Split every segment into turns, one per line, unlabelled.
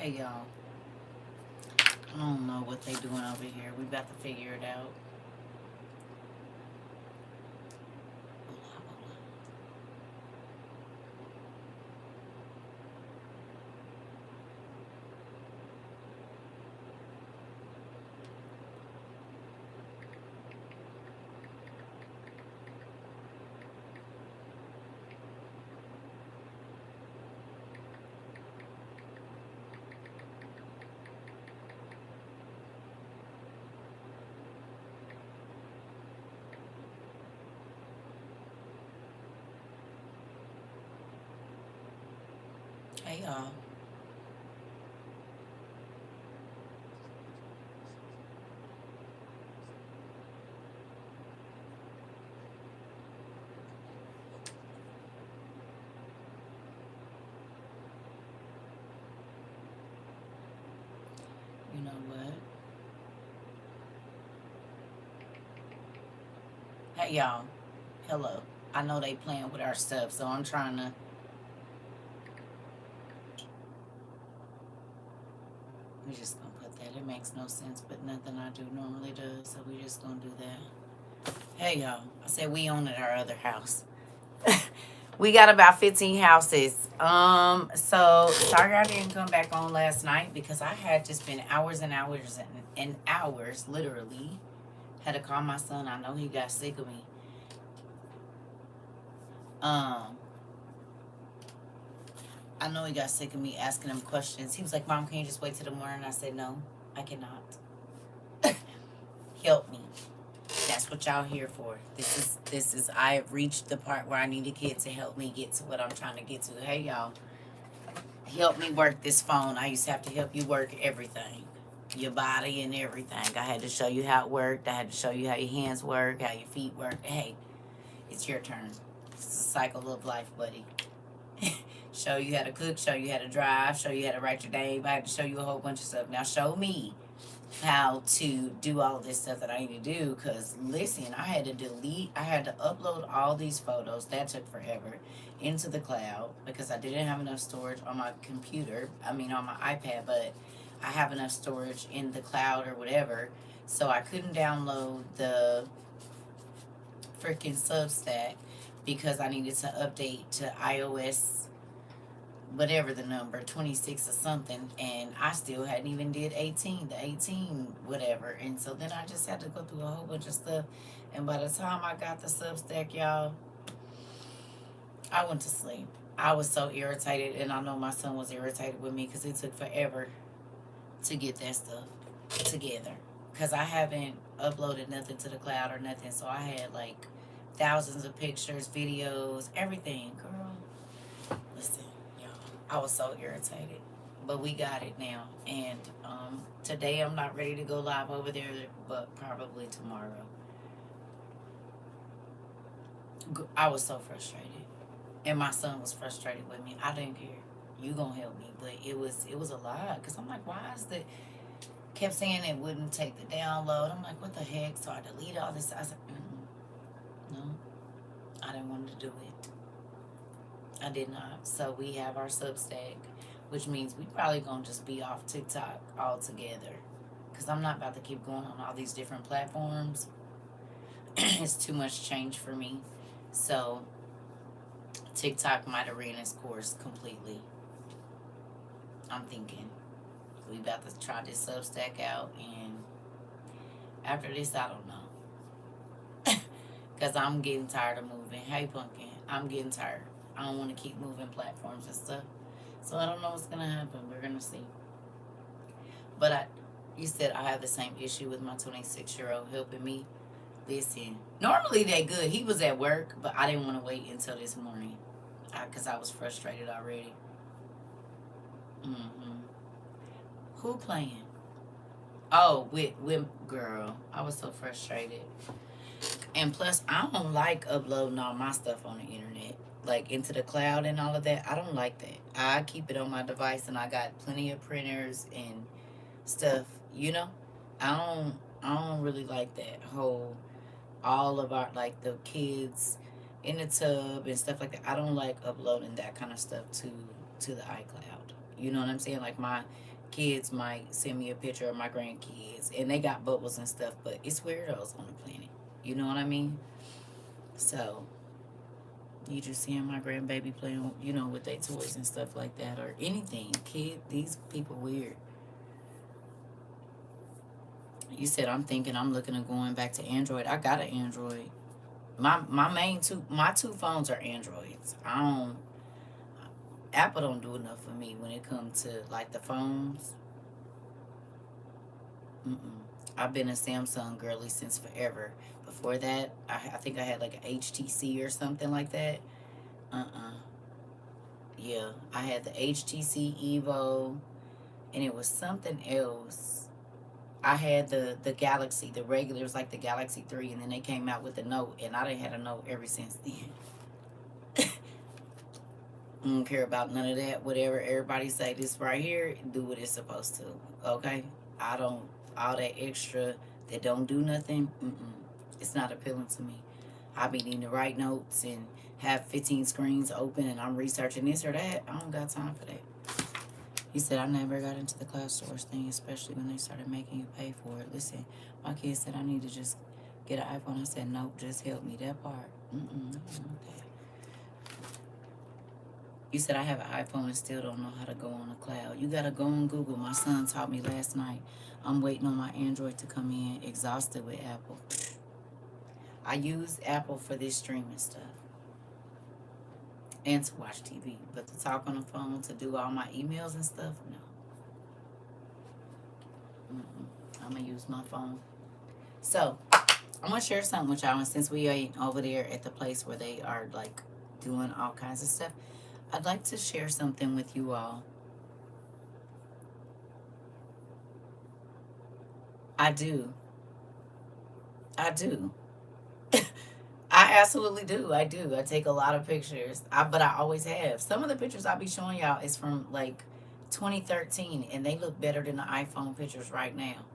Hey y'all, I don't know what they doing over here. We about to figure it out. Hey y'all, you know what? Hey y'all, hello. I know they playing with our stuff, so I'm trying to. We just gonna put that. It makes no sense, but nothing I do normally does, so we just gonna do that. Hey y'all, I said we own at our other house. We got about 15 houses. So sorry I didn't come back on last night because I had just been hours and hours and hours, literally. Had to call my son. I know he got sick of me. Um, I know he got sick of me asking him questions. He was like, "Mom, can you just wait till the morning?" I said, "No, I cannot. Help me. That's what y'all here for. This is. I have reached the part where I need a kid to help me get to what I'm trying to get to. Hey y'all, help me work this phone. I used to have to help you work everything, your body and everything. I had to show you how it worked. I had to show you how your hands work, how your feet work. Hey, it's your turn. It's a cycle of life, buddy. Show you how to cook, show you how to drive, show you how to write your name. I had to show you a whole bunch of stuff. Now show me how to do all of this stuff that I need to do. Because listen, I had to upload all these photos. That took forever into the cloud because I didn't have enough storage on my computer. I mean, on my iPad, but I have enough storage in the cloud or whatever. So I couldn't download the freaking Substack because I needed to update to iOS whatever the number 26 or something, and I still hadn't even did 18 the 18 whatever, and so then I just had to go through a whole bunch of stuff, and by the time I got the Substack, y'all, I went to sleep. I was so irritated, and I know my son was irritated with me because it took forever to get that stuff together because I haven't uploaded nothing to the cloud or nothing, so I had like thousands of pictures, videos, everything. Girl, listen, y'all, I was so irritated, but we got it now. And today I'm not ready to go live over there, but probably tomorrow. I was so frustrated, and my son was frustrated with me. I didn't care. You gonna help me, but it was a lot because I'm like, why is the kept saying it wouldn't take the download. I'm like, what the heck? So I deleted all this. I said, no, I didn't want to do it. I did not. So we have our Substack, which means we probably gonna just be off TikTok altogether. Cause I'm not about to keep going on all these different platforms. It's too much change for me. So TikTok might have ran its course completely. I'm thinking we about to try this Substack out, and after this, I don't know. Cause I'm getting tired of moving. Hey, pumpkin, I'm getting tired. I don't want to keep moving platforms and stuff. So I don't know what's gonna happen. We're gonna see. But you said I have the same issue with my 26-year-old helping me. Listen, normally they good. He was at work, but I didn't want to wait until this morning because I was frustrated already. Mm-hmm. Who playing? Oh, with girl. I was so frustrated. And plus, I don't like uploading all my stuff on the internet, like into the cloud and all of that. I don't like that. I keep it on my device, and I got plenty of printers and stuff. You know, I don't really like that whole all of our like the kids in the tub and stuff like that. I don't like uploading that kind of stuff to the iCloud. You know what I'm saying? Like my kids might send me a picture of my grandkids, and they got bubbles and stuff, but it's weirdos on the planet. You know what I mean? So you just seeing my grandbaby playing, with their toys and stuff like that, or anything. These people weird. You said I'm thinking I'm looking at going back to Android. I got an Android. My two phones are Androids. Apple don't do enough for me when it comes to like the phones. I've been a Samsung girly since forever. Before that, I think I had like an HTC or something like that. Yeah, I had the HTC Evo, and it was something else. I had the Galaxy, the regular, it was like the Galaxy 3, and then they came out with the Note, and I done had a Note ever since then. I don't care about none of that. Whatever everybody say, this right here, do what it's supposed to. Okay? I don't, all that extra that don't do nothing, it's not appealing to me. I be needing to write notes and have 15 screens open, and I'm researching this or that. I don't got time for that. He said, I never got into the cloud storage thing, especially when they started making you pay for it. Listen, my kid said I need to just get an iPhone. I said, nope, just help me. That part. Okay. You said I have an iPhone and still don't know how to go on the cloud. You got to go on Google. My son taught me last night. I'm waiting on my Android to come in, exhausted with Apple. I use Apple for this streaming stuff and to watch TV. But to talk on the phone, to do all my emails and stuff, no. I'm going to use my phone. So, I'm going to share something with y'all. And since we ain't over there at the place where they are, like, doing all kinds of stuff, I'd like to share something with you all. I do. I absolutely do. I do. I take a lot of pictures. But I always have. Some of the pictures I'll be showing y'all is from like 2013, and they look better than the iPhone pictures right now.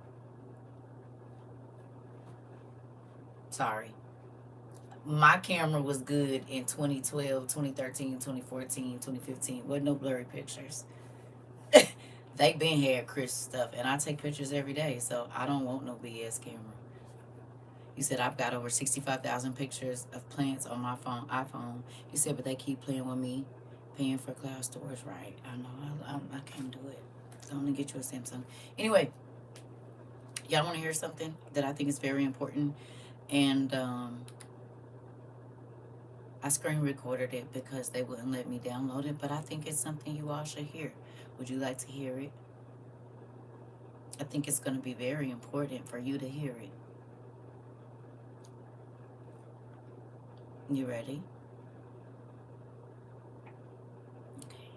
Sorry. My camera was good in 2012, 2013, 2014, 2015. Wasn't no blurry pictures. They been had crisp stuff, and I take pictures every day, so I don't want no BS camera. You said I've got over 65,000 pictures of plants on my iPhone. You said, but they keep playing with me, paying for cloud storage, right? I know, I can't do it. So I'm gonna get you a Samsung. Anyway, y'all want to hear something that I think is very important, and I screen recorded it because they wouldn't let me download it, but I think it's something you all should hear. Would you like to hear it? I think it's going to be very important for you to hear it. You ready? Okay.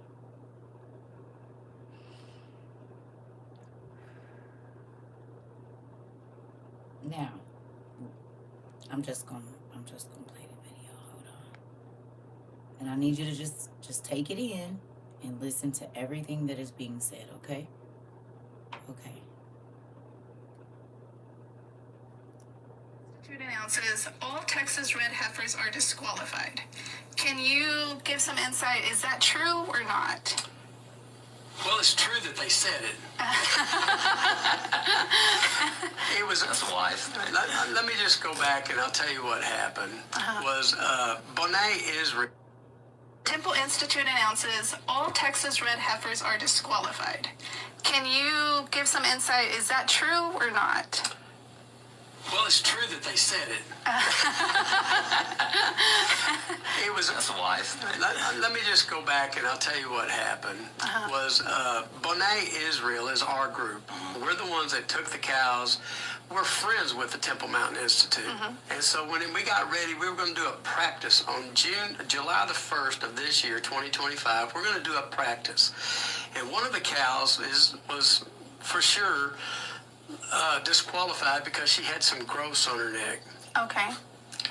Now, I'm just gonna play the video. Hold on. And I need you to just take it in and listen to everything that is being said, okay? Okay.
Announces all Texas red heifers are disqualified. Can you give some insight? Is that true or not?
Well, it's true that they said it. It was otherwise. Let me just go back and I'll tell you what happened. Was Bonet is.
Temple Institute announces all Texas red heifers are disqualified. Can you give some insight? Is that true or not?
Well, it's true that they said it. It was otherwise. Let me just go back and I'll tell you what happened. Was Bonet Israel is our group. We're the ones that took the cows. We're friends with the Temple Mountain Institute. And so when we got ready, we were going to do a practice on July the 1st of this year, 2025. We're going to do a practice. And one of the cows was for sure disqualified because she had some growths on her neck.
Okay.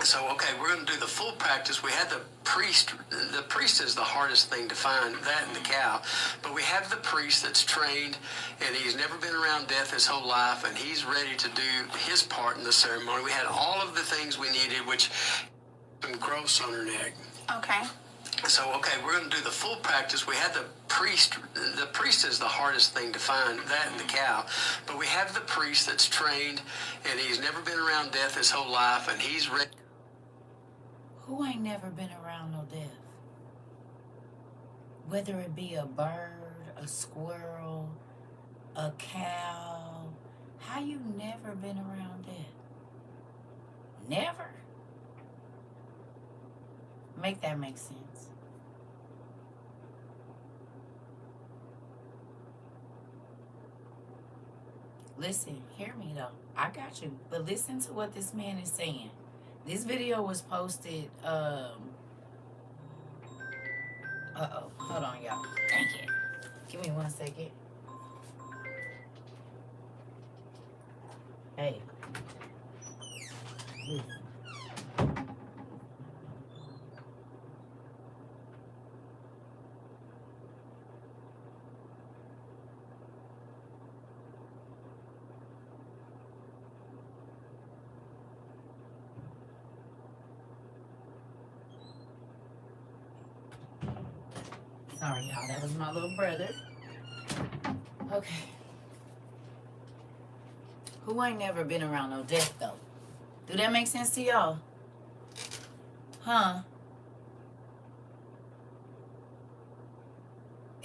So, we're going to do the full practice. We had the priest. The priest is the hardest thing to find, that and the cow. But we have the priest that's trained, and he's never been around death his whole life, and he's ready to do his part in the ceremony. We had all of the things we needed, which some growths on her neck.
Okay.
So, we're going to do the full practice. We had the priest. The priest is the hardest hardest thing to find, that and the cow. But we have the priest that's trained, and he's never been around death his whole life, and he's ready.
Who ain't never been around no death? Whether it be a bird, a squirrel, a cow. How you never been around death? Never? Make that make sense. Listen, hear me though. I got you. But listen to what this man is saying. This video was posted, uh-oh. Hold on, y'all. Dang it. Give me 1 second. Hey. Listen. Sorry, y'all. That was my little brother. Okay. Who ain't never been around no death, though? Do that make sense to y'all? Huh?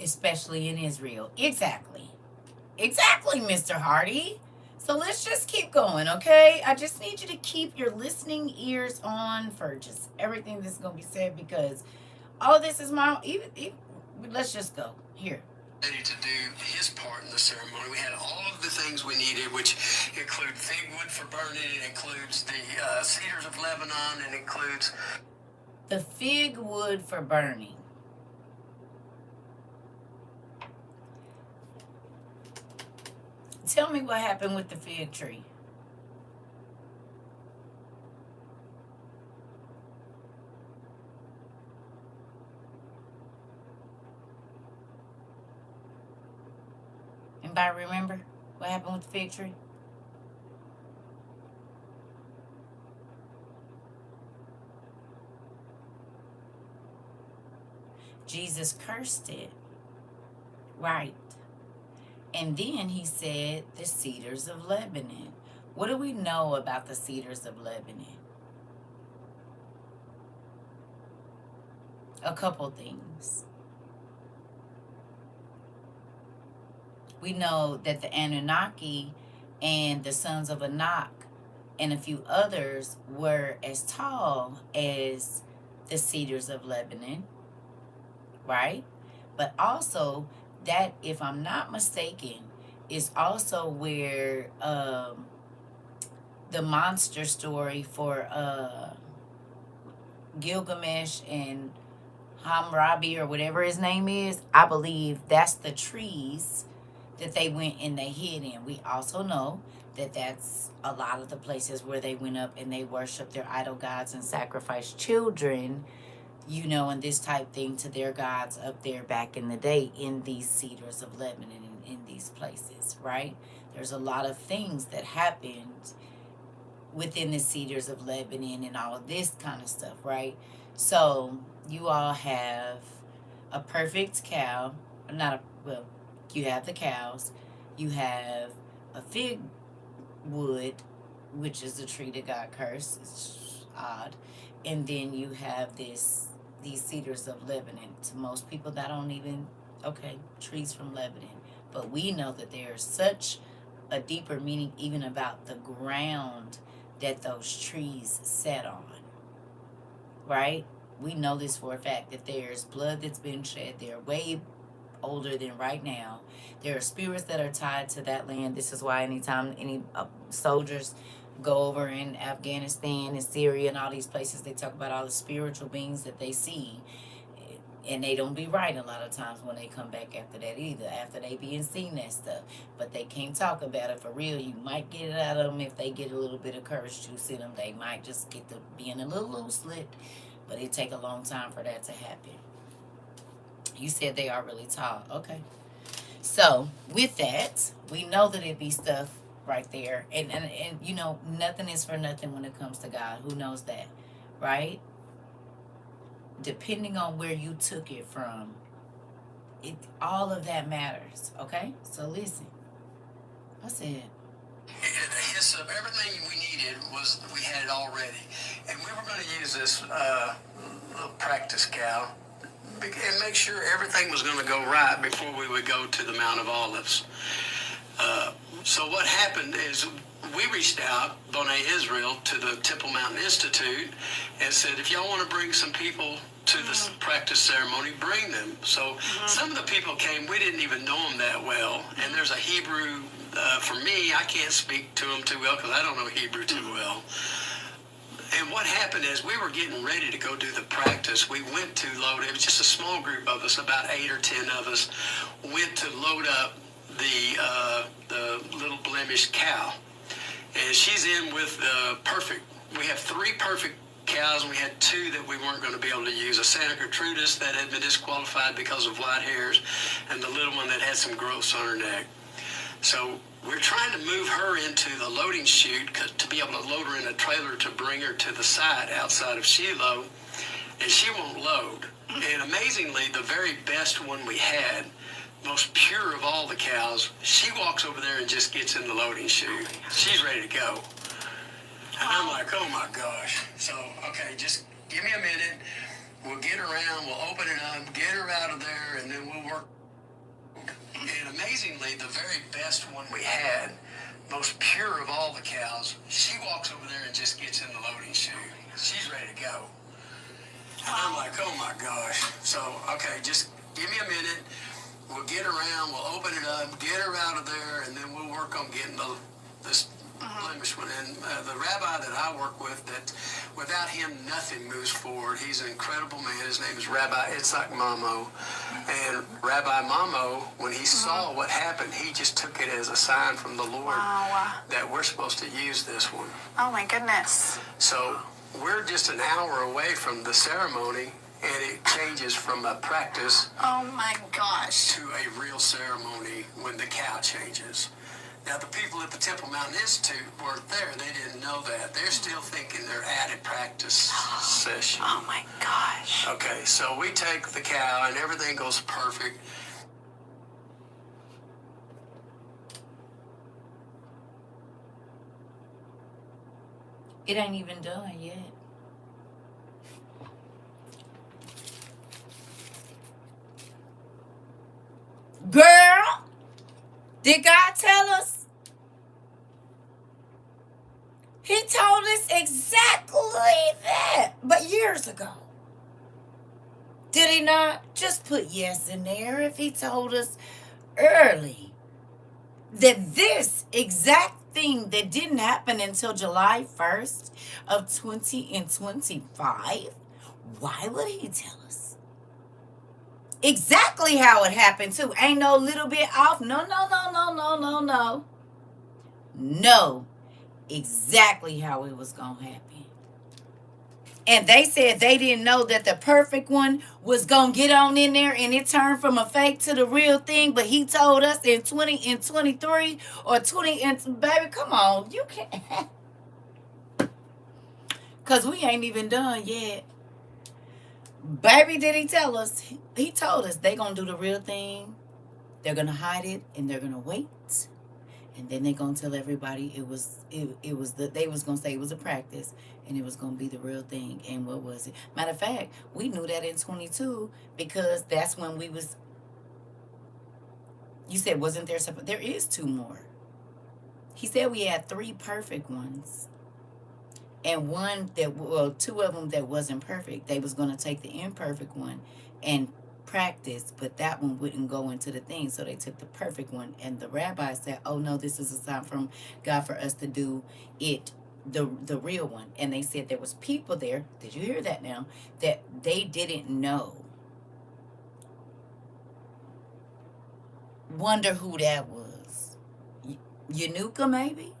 Especially in Israel. Exactly. Exactly, Mr. Hardy. So let's just keep going, okay? I just need you to keep your listening ears on for just everything that's going to be said, because all this is my... let's just go. Here.
Ready to do his part in the ceremony. We had all of the things we needed, which include fig wood for burning. It includes the cedars of Lebanon. It includes
the fig wood for burning. Tell me what happened with the fig tree. Anybody remember what happened with the fig tree? Jesus cursed it. Right. And then he said the cedars of Lebanon. What do we know about the cedars of Lebanon? A couple things. We know that the Anunnaki and the sons of Anak and a few others were as tall as the cedars of Lebanon, right? But also that, if I'm not mistaken, is also where the monster story for Gilgamesh and Hammurabi, or whatever his name is, I believe that's the trees that they went and they hid in. We also know that that's a lot of the places where they went up and they worshiped their idol gods and sacrificed children, you know, and this type thing to their gods up there back in the day in these cedars of Lebanon and in these places, right? There's a lot of things that happened within the cedars of Lebanon and all of this kind of stuff, right? So you all have a perfect cow, you have the cows, you have a fig wood, which is the tree that got cursed. It's odd. And then you have these cedars of Lebanon. To most people, that don't even, okay, trees from Lebanon. But we know that there's such a deeper meaning even about the ground that those trees sat on, right? We know this for a fact, that there's blood that's been shed. They're way older than right now. There are spirits that are tied to that land. This is why anytime any soldiers go over in Afghanistan and Syria and all these places, they talk about all the spiritual beings that they see, and they don't be right a lot of times when they come back after that either, after they being seen that stuff. But they can't talk about it for real. You might get it out of them if they get a little bit of curse juice in them. They might just get to being a little loose-lipped, but it take a long time for that to happen. You said they are really tall. Okay. So with that, we know that it be stuff right there. And you know, nothing is for nothing when it comes to God. Who knows that? Right? Depending on where you took it from, All of that matters, okay? So listen. I said,
The hyssop, everything we needed we had it already. And we were going to use this little practice cow and make sure everything was going to go right before we would go to the Mount of Olives. So what happened is we reached out, Bonnet Israel, to the Temple Mountain Institute and said, if y'all want to bring some people to this practice ceremony, bring them. So some of the people came, we didn't even know them that well. And there's a Hebrew, for me, I can't speak to them too well because I don't know Hebrew too well. And what happened is we were getting ready to go do the practice. We went to load, it was just a small group of us, about 8 or 10 of us, went to load up the little blemished cow. And she's in with the perfect, we have 3 perfect cows, and we had 2 that we weren't going to be able to use. A Santa Gertrudis that had been disqualified because of white hairs, and the little one that had some growths on her neck. So we're trying to move her into the loading chute to be able to load her in a trailer to bring her to the site outside of Shiloh, and she won't load. And amazingly, the very best one we had, most pure of all the cows, she walks over there and just gets in the loading chute. She's ready to go. And I'm like, oh my gosh. So, okay, just give me a minute. We'll get her around, we'll open it up, get her out of there, and then we'll work. And amazingly, the very best one we had, most pure of all the cows, she walks over there and just gets in the loading chute. She's ready to go. And I'm like, oh my gosh. So, okay, just give me a minute. We'll get her around, we'll open it up, get her out of there, and then we'll work on getting this blemish one. And the rabbi that I work with, that without him, nothing moves forward. He's an incredible man. His name is Rabbi Itzhak Mamo. And Rabbi Mamo, when he saw what happened, he just took it as a sign from the Lord that we're supposed to use this one.
Oh my goodness.
So we're just an hour away from the ceremony, and it changes from a practice
Oh my gosh.
to a real ceremony when the cow changes. Now, the people at the Temple Mountain Institute weren't there. They didn't know that. They're still thinking they're at a practice session.
Oh my gosh.
Okay, so we take the cow, and everything goes perfect.
it ain't even done yet. Girl, did God tell us? He told us exactly that, but years ago. Did he not? Just put yes in there if he told us early that this exact thing that didn't happen until July 1st of 2025, why would he tell us? Exactly how it happened too. Ain't no little bit off. No. No. Exactly how it was going to happen. And they said they didn't know that the perfect one was going to get on in there and it turned from a fake to the real thing. But he told us in 2023 or 20, and baby, come on. You can't. Because we ain't even done yet. Baby, did he tell us? He told us they going to do the real thing. They're going to hide it and they're going to wait. And then they're going to tell everybody they was going to say it was a practice and it was going to be the real thing. And what was it? Matter of fact, we knew that in 22 because that's when we was, you said, wasn't there something? There is 2 more. He said we had 3 perfect ones. And 2 of them that wasn't perfect. They was going to take the imperfect one and practice, but that one wouldn't go into the thing, so they took the perfect one. And the rabbi said, oh no, this is a sign from God for us to do it, the real one. And they said there was people there, did you hear that now, that they didn't know. Wonder who that was. Yanuka, maybe?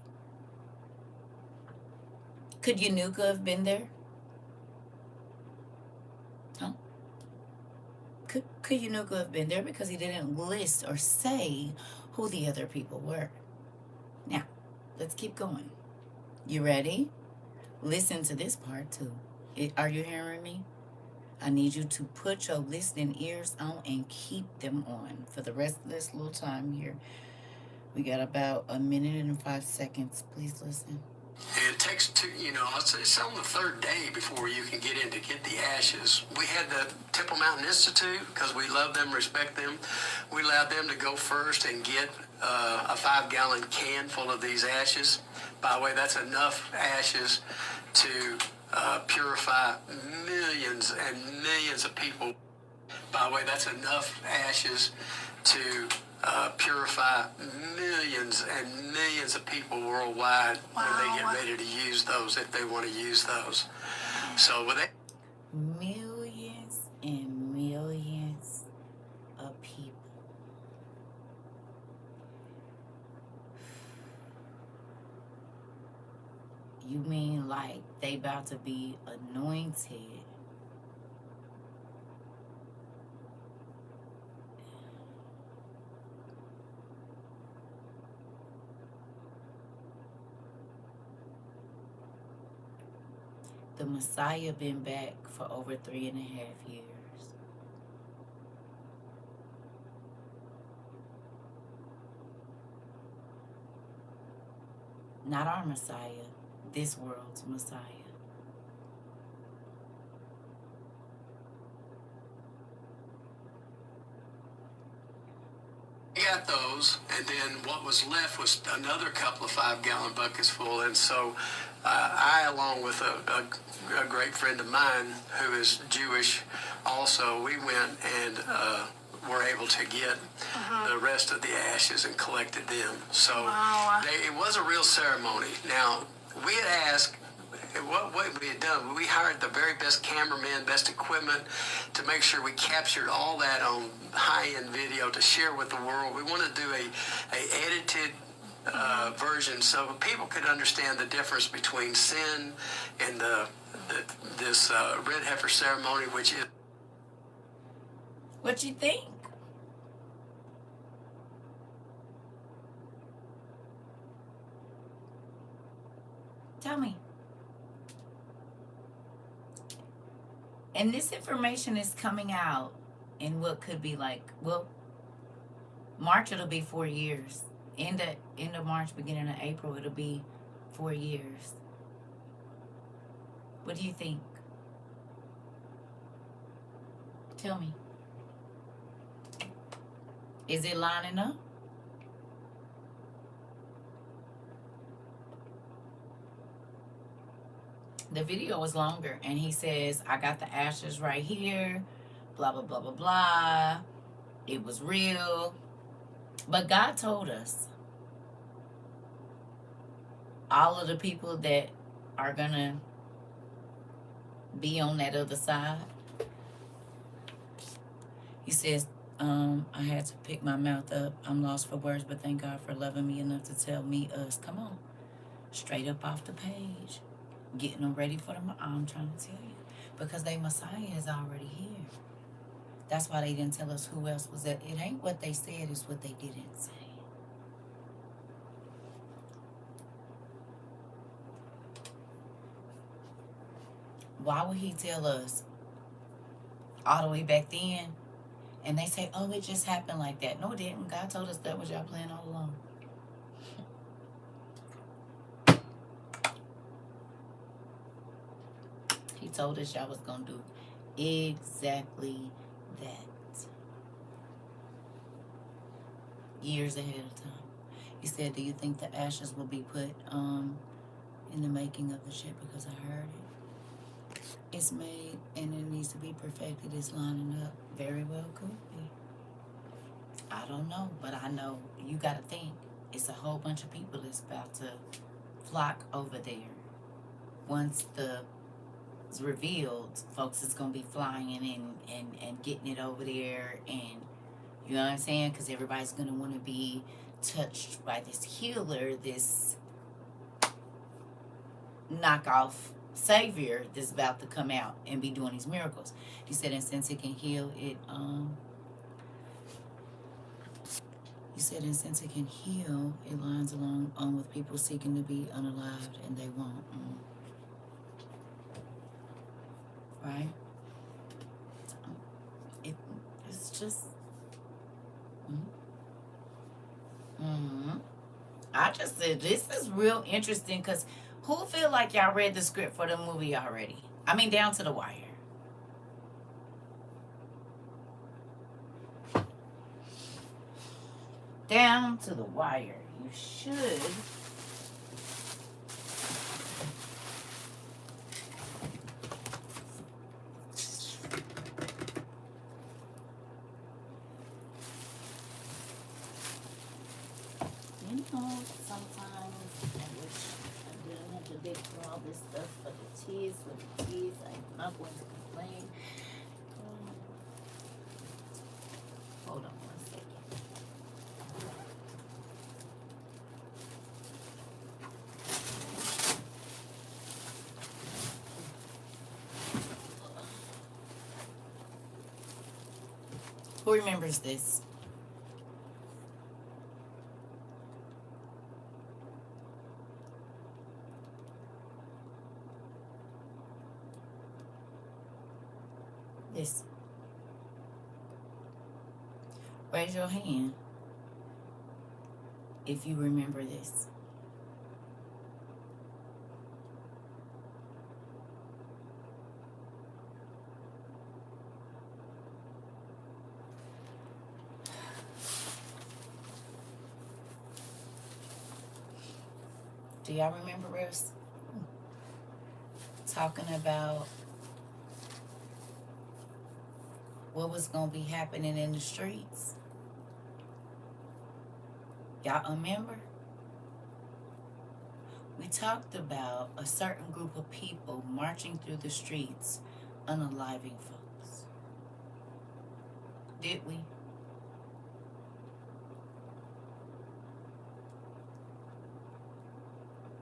Could Yanuka have been there? Huh? Could Yanuka have been there because he didn't list or say who the other people were? Now, let's keep going. You ready? Listen to this part too. Are you hearing me? I need you to put your listening ears on and keep them on for the rest of this little time here. We got about a minute and 5 seconds. Please listen.
It takes two, it's on the third day before you can get in to get the ashes. We had the Temple Mountain Institute, because we love them, respect them. We allowed them to go first and get a 5-gallon can full of these ashes. By the way, that's enough ashes to purify millions and millions of people. By the way, that's enough ashes to purify millions and millions of people worldwide when they get ready to use those, if they want to use those. So with that,
millions and millions of people. You mean like they about to be anointed? The Messiah been back for over 3.5 years. Not our Messiah, this world's Messiah.
we got those, and then what was left was another couple of 5-gallon buckets full. And so I, along with a great friend of mine who is Jewish also, we went and were able to get the rest of the ashes and collected them. So it was a real ceremony. Now, we had asked, what we had done, we hired the very best cameraman, best equipment to make sure we captured all that on high-end video to share with the world. We want to do a edited version so people could understand the difference between sin and this red heifer ceremony, which is.
What you think? Tell me. And this information is coming out in what could be like, well, March it'll be 4 years. End of March, beginning of April, it'll be 4 years. What do you think? Tell me. Is it lining up? The video was longer, and he says, I got the ashes right here, blah, blah, blah, blah, blah. It was real. But God told us, all of the people that are going to be on that other side, he says, I had to pick my mouth up. I'm lost for words, but thank God for loving me enough to tell me us. Come on. Straight up off the page. Getting them ready for them. I'm trying to tell you. Because their Messiah is already here. That's why they didn't tell us who else was that. It ain't what they said, it's what they didn't say. Why would he tell us all the way back then? And they say, oh, it just happened like that. No, it didn't. God told us that was y'all plan all along. He told us y'all was going to do exactly that. Years ahead of time. He said, do you think the ashes will be put in the making of the ship? Because I heard it. It's made and it needs to be perfected. It's lining up. Very well could be. I don't know, but I know you got to think. It's a whole bunch of people that's about to flock over there. Once it's revealed, folks is going to be flying in and getting it over there. And you know what I'm saying? Because everybody's going to want to be touched by this healer, this knockoff savior that's about to come out and be doing these miracles. He said, and since it can heal, it lines along on with people seeking to be unalived, and they won't. Right? just. Mm-hmm. I just said this is real interesting because who feel like y'all read the script for the movie already? I mean, down to the wire. Down to the wire. You should. You know, sometimes I wish I didn't have to dig through all this stuff for the teas with the teas. I'm not going to complain. Hold on 1 second. Who remembers this? This. Raise your hand if you remember this. Do y'all remember us talking about what was going to be happening in the streets? Y'all remember? We talked about a certain group of people marching through the streets, unaliving folks. Did we?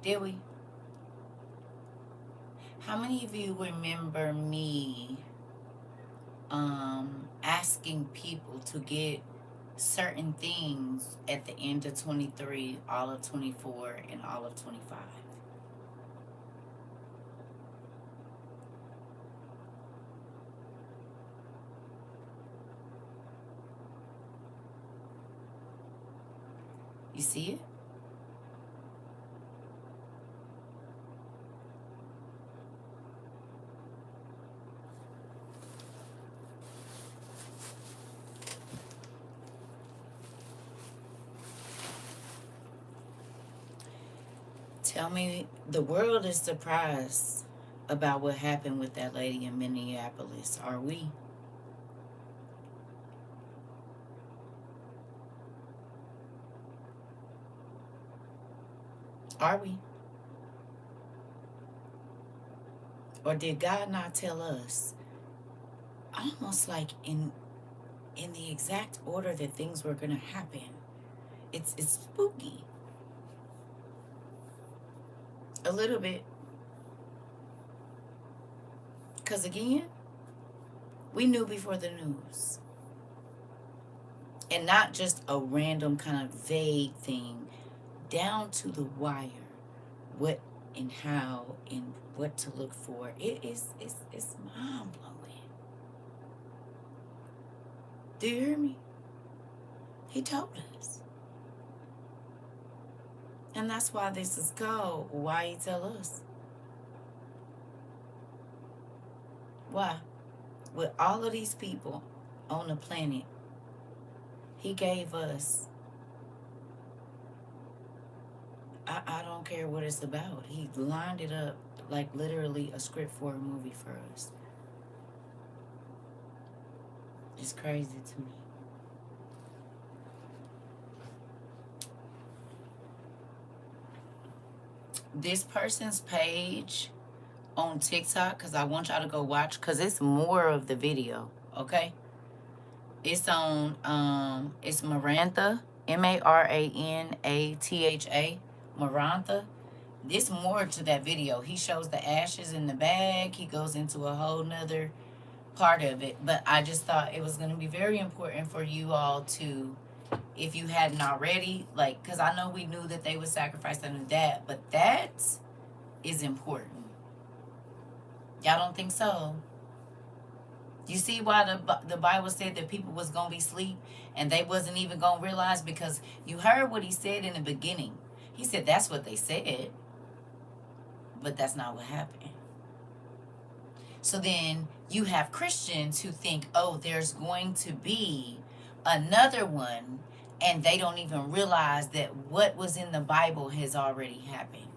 Did we? How many of you remember me asking people to get certain things at the end of 23, all of 24, and all of 25? You see it? Tell me, the world is surprised about what happened with that lady in Minneapolis. Are we? Are we? Or did God not tell us, almost like in the exact order that things were going to happen? It's spooky. A little bit. Because again, we knew before the news. And not just a random kind of vague thing, down to the wire, what and how and what to look for. It's mind blowing. Do you hear me? He told us. And that's why this is called Why He Tell Us. Why? With all of these people on the planet, He gave us, I don't care what it's about. He lined it up like literally a script for a movie for us. It's crazy to me. This person's page on TikTok, because I want y'all to go watch, because it's more of the video, okay? It's on, it's Marantha, Maranatha, Marantha. There's more to that video. He shows the ashes in the bag. He goes into a whole nother part of it. But I just thought it was going to be very important for you all to, if you hadn't already, like, because I know we knew that they would sacrifice under that, but that is important. Y'all don't think so? You see why the Bible said that people was going to be asleep and they wasn't even going to realize? Because you heard what he said in the beginning. He said that's what they said, but that's not what happened. So then you have Christians who think, oh, there's going to be another one, and they don't even realize that what was in the Bible has already happened.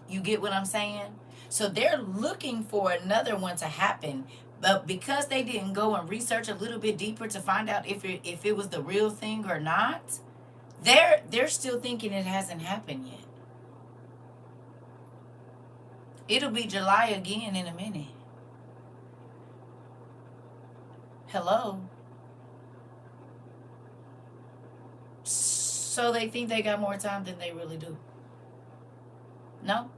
You get what I'm saying? So they're looking for another one to happen, but because they didn't go and research a little bit deeper to find out if it was the real thing or not, they're still thinking it hasn't happened yet. It'll be July again in a minute. Hello? So they think they got more time than they really do. No?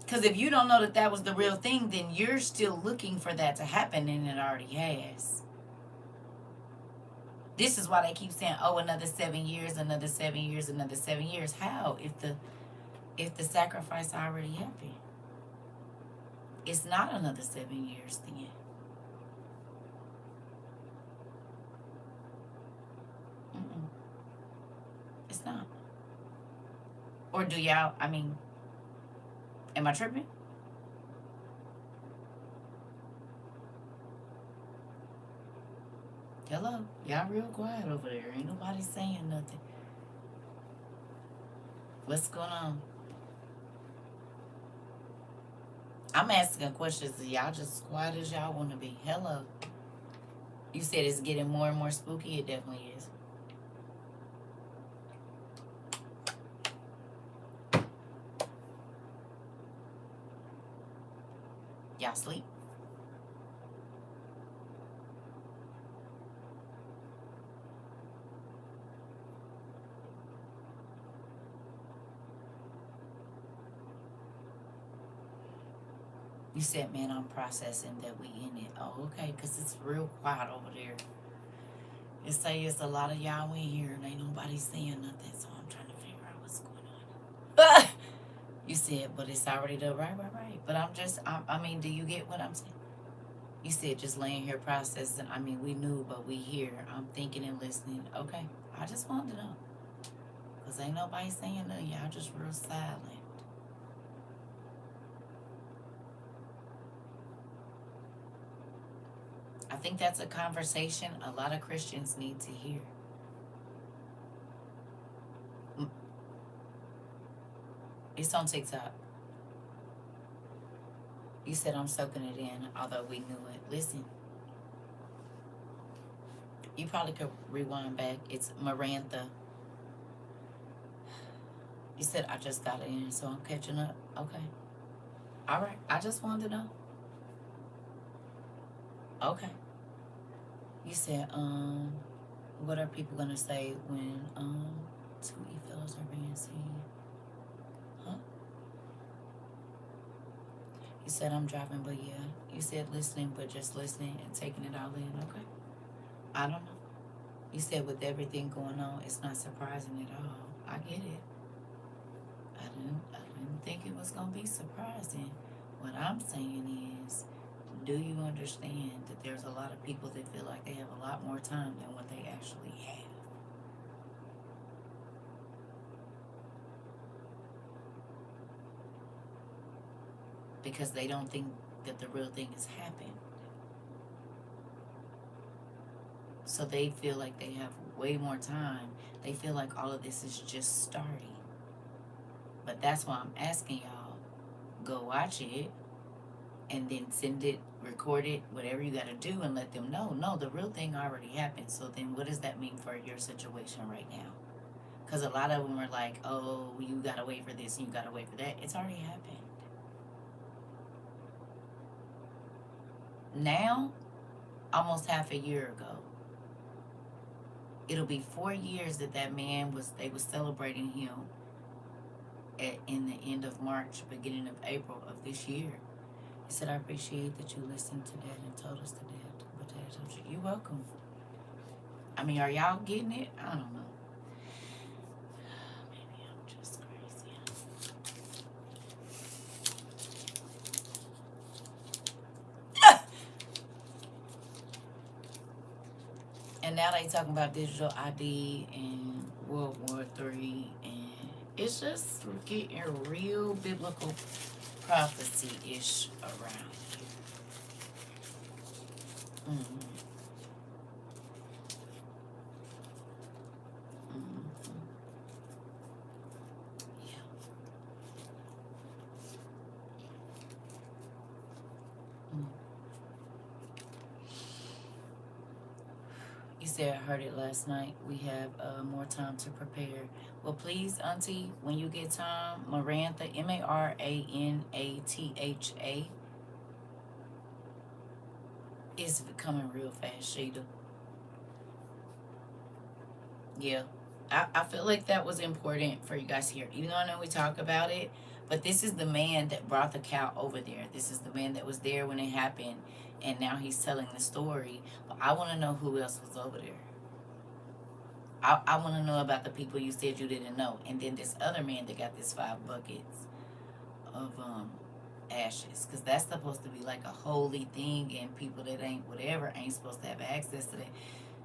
Because if you don't know that that was the real thing, then you're still looking for that to happen, and it already has. This is why they keep saying, oh, another 7 years, another 7 years, another 7 years. How? If the sacrifice already happened. It's not another 7 years then. Mm-mm. It's not. Or do y'all, I mean, am I tripping? Hello? Y'all real quiet over there. Ain't nobody saying nothing. What's going on? I'm asking questions. Y'all just as quiet as y'all want to be. Hello? You said it's getting more and more spooky. It definitely is. Y'all sleep? You said, man, I'm processing that we in it. Oh, okay, because it's real quiet over there. It say it's a lot of y'all in here and ain't nobody saying nothing, so I'm trying to figure out what's going on. You said, but it's already done. Right. But I mean, do you get what I'm saying? You said just laying here processing. I mean, we knew, but we here. I'm thinking and listening. Okay, I just wanted to know. Because ain't nobody saying nothing. Y'all just real silent. I think that's a conversation a lot of Christians need to hear. It's on TikTok. You said I'm soaking it in, although we knew it. Listen. You probably could rewind back. It's Miranda. You said I just got it in, so I'm catching up. Okay. All right. I just wanted to know. Okay. You said, what are people gonna say when two e-fellows are being seen? Huh? You said I'm driving, but yeah. You said listening, but just listening and taking it all in. Okay. I don't know. You said with everything going on, it's not surprising at all. I get it. I didn't think it was gonna be surprising. What I'm saying is, do you understand that there's a lot of people that feel like they have a lot more time than what they actually have? Because they don't think that the real thing has happened. So they feel like they have way more time. They feel like all of this is just starting. But that's why I'm asking y'all, go watch it and then send it, record it, whatever you got to do, and let them know, no, the real thing already happened. So then what does that mean for your situation right now? Because a lot of them are like, oh, you got to wait for this and you got to wait for that. It's already happened. Now, almost half a year ago, it'll be 4 years that man they was celebrating him in the end of March, beginning of April of this year. He said, I appreciate that you listened to that and told us to that. But you're welcome. I mean, are y'all getting it? I don't know. Maybe I'm just crazy. And now they talking about digital ID and World War III, and it's just getting real biblical prophecy-ish around here. Mm-hmm. Mm-hmm. Yeah. Mm. You said I heard it last night. We have more time to prepare. Well, please, Auntie, when you get time, Marantha, Maranatha, is becoming real fast, Sheeta. Yeah. I feel like that was important for you guys here. Even though I know we talk about it, but this is the man that brought the cow over there. This is the man that was there when it happened, and now he's telling the story. But I want to know who else was over there. I want to know about the people you said you didn't know. And then this other man that got this 5 buckets of ashes. Because that's supposed to be like a holy thing, and people that ain't whatever ain't supposed to have access to that.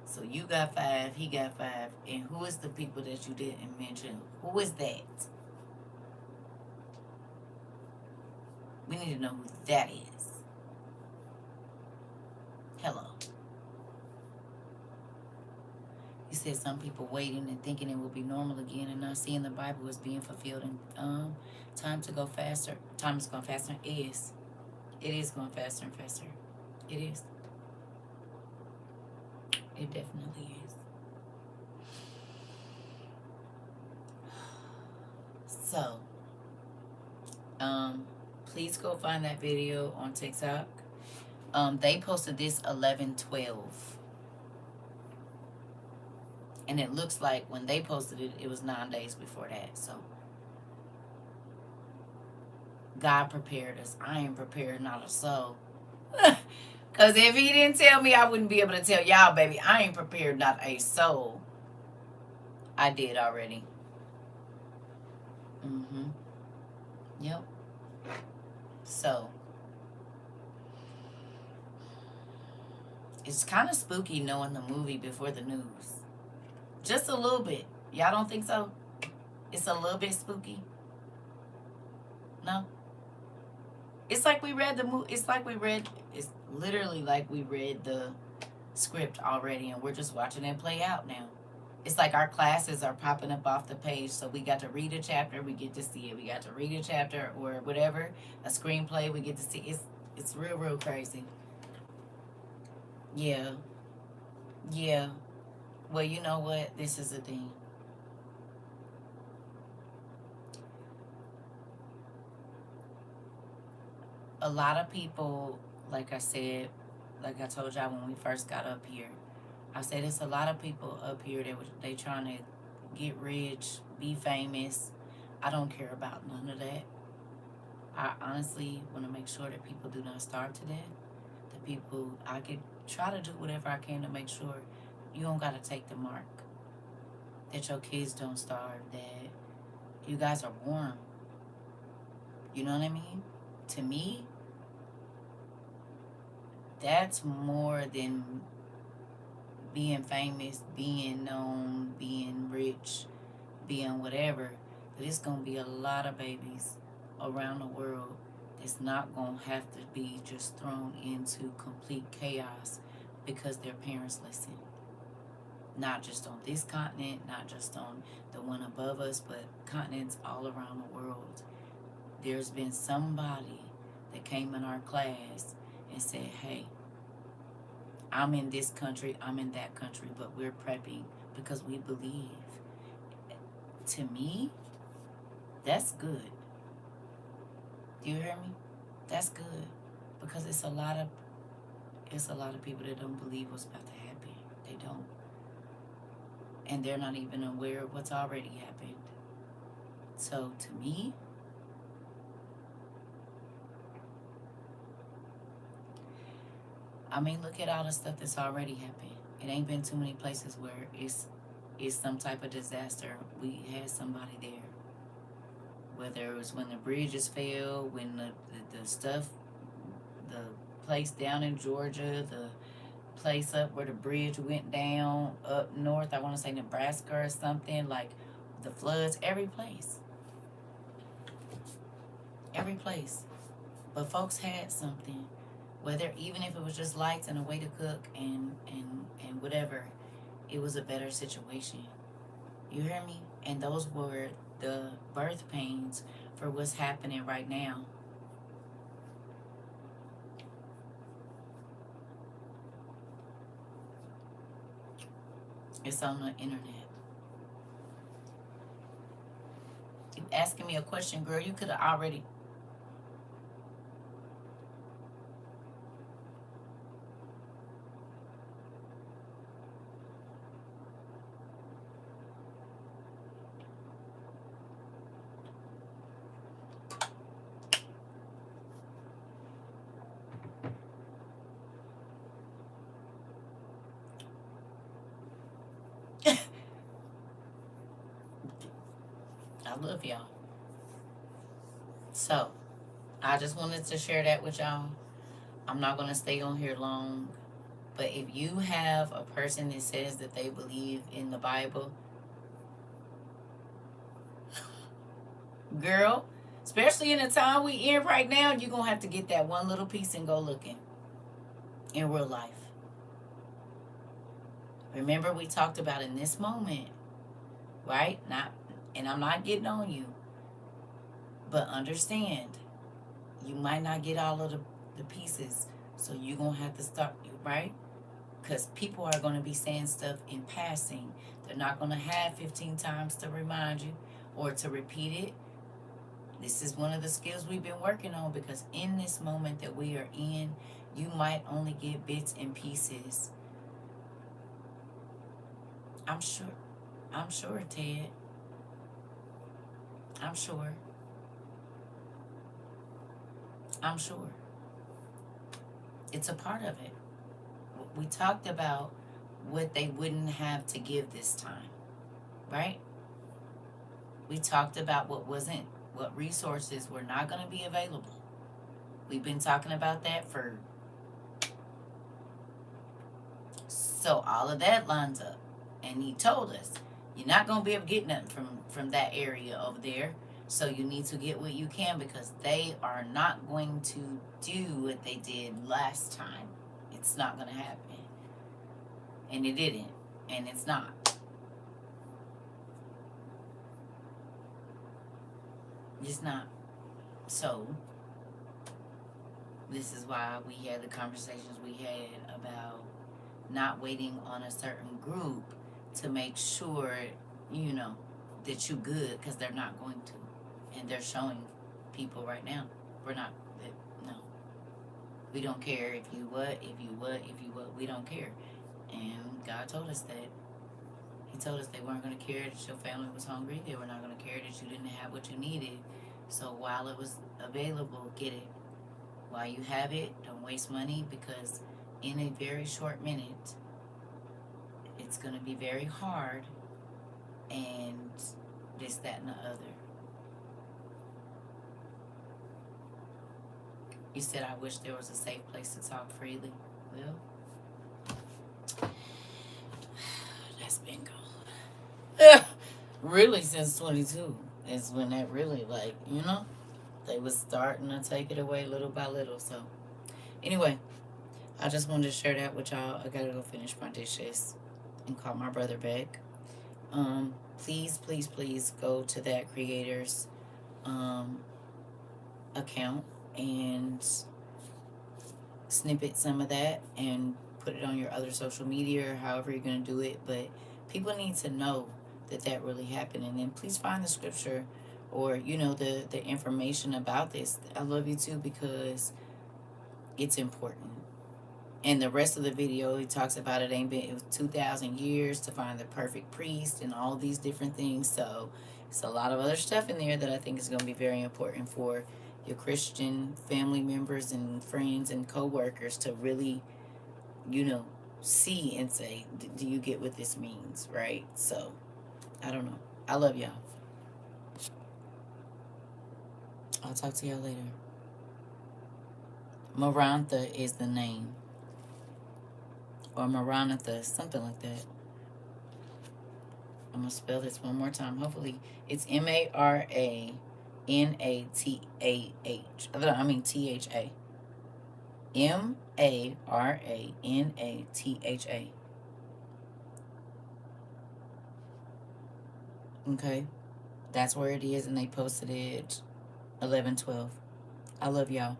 So you got 5, he got 5. And who is the people that you didn't mention? Who is that? We need to know who that is. Hello. You said some people waiting and thinking it will be normal again and not seeing the Bible as being fulfilled. And time to go faster. Time is going faster. It is. It is going faster and faster. It is. It definitely is. So, please go find that video on TikTok. They posted this 11/12. And it looks like when they posted it, it was 9 days before that. So, God prepared us. I ain't prepared, not a soul. Because if he didn't tell me, I wouldn't be able to tell y'all, baby. I ain't prepared, not a soul. I did already. Mm-hmm. Yep. So, it's kind of spooky knowing the movie before the news. Just a little bit. Y'all don't think so? It's a little bit spooky. No? It's like we read the movie. It's literally like we read the script already, and we're just watching it play out now. It's like our classes are popping up off the page, so we got to read a chapter, we get to see it. We got to read a chapter or whatever, a screenplay, we get to see. It's real, real crazy. Yeah. Yeah. Well, you know what? This is the thing. A lot of people, like I said, like I told y'all when we first got up here, I said it's a lot of people up here that they trying to get rich, be famous. I don't care about none of that. I honestly want to make sure that people do not starve to death. The people, I could try to do whatever I can to make sure you don't got to take the mark. That your kids don't starve, that you guys are warm. You know what I mean? To me, that's more than being famous, being known, being rich, being whatever. But it's going to be a lot of babies around the world that's not going to have to be just thrown into complete chaos because their parents listen. Not just on this continent, not just on the one above us, but continents all around the world. There's been somebody that came in our class and said, hey, I'm in this country, I'm in that country, but we're prepping because we believe. To me, that's good. Do you hear me? That's good. Because it's a lot of people that don't believe what's about to happen. They don't. And they're not even aware of what's already happened. So to me, I mean, look at all the stuff that's already happened. It ain't been too many places where it's some type of disaster. We had somebody there. Whether it was when the bridges fell, when the stuff, the place down in Georgia, the place up where the bridge went down up north. I want to say Nebraska or something. Like the floods, every place. Every place. But folks had something. Whether, even if it was just lights and a way to cook and whatever, it was a better situation. You hear me? And those were the birth pains for what's happening right now. It's on the internet. You asking me a question, girl, you could have already... I love y'all. So, I just wanted to share that with y'all. I'm not going to stay on here long. But if you have a person that says that they believe in the Bible, girl, especially in the time we in right now, you're going to have to get that one little piece and go looking in real life. Remember, we talked about in this moment, right? And I'm not getting on you, but understand, you might not get all of the pieces, so you're going to have to start, right? Because people are going to be saying stuff in passing. They're not going to have 15 times to remind you or to repeat it. This is one of the skills we've been working on, because in this moment that we are in, you might only get bits and pieces. I'm sure, Ted. I'm sure. It's a part of it. We talked about what they wouldn't have to give this time, right? We talked about what resources were not going to be available. We've been talking about that for... So all of that lines up. And he told us, you're not going to be able to get nothing from that area over there. So you need to get what you can, because they are not going to do what they did last time. It's not going to happen. And it didn't. And it's not. It's not. So, this is why we had the conversations we had about not waiting on a certain group to make sure, that you good, because they're not going to. And they're showing people right now, no. We don't care if you what, we don't care. And God told us that. He told us they weren't going to care that your family was hungry. They were not going to care that you didn't have what you needed. So while it was available, get it. While you have it, don't waste money, because in a very short minute, it's going to be very hard, and this, that, and the other. You said, I wish there was a safe place to talk freely. Well, that's been gone. Really, since 22 is when that really, they was starting to take it away little by little. So, anyway, I just wanted to share that with y'all. I gotta go finish my dishes and call my brother back. Please go to that creator's account and snippet some of that and put it on your other social media, or however you're going to do it. But people need to know that really happened. And then please find the scripture or, the information about this. I love you too, because it's important. And the rest of the video, he talks about it was 2,000 years to find the perfect priest and all these different things. So it's a lot of other stuff in there that I think is going to be very important for your Christian family members and friends and co-workers to really, see and say, do you get what this means, right? So, I don't know. I love y'all. I'll talk to y'all later. Marantha is the name. or Maranatha, something like that. I'm gonna spell this one more time. Hopefully, it's Maranatha. I mean THA. Maranatha. Okay, that's where it is, and they posted it 11/12. I love y'all.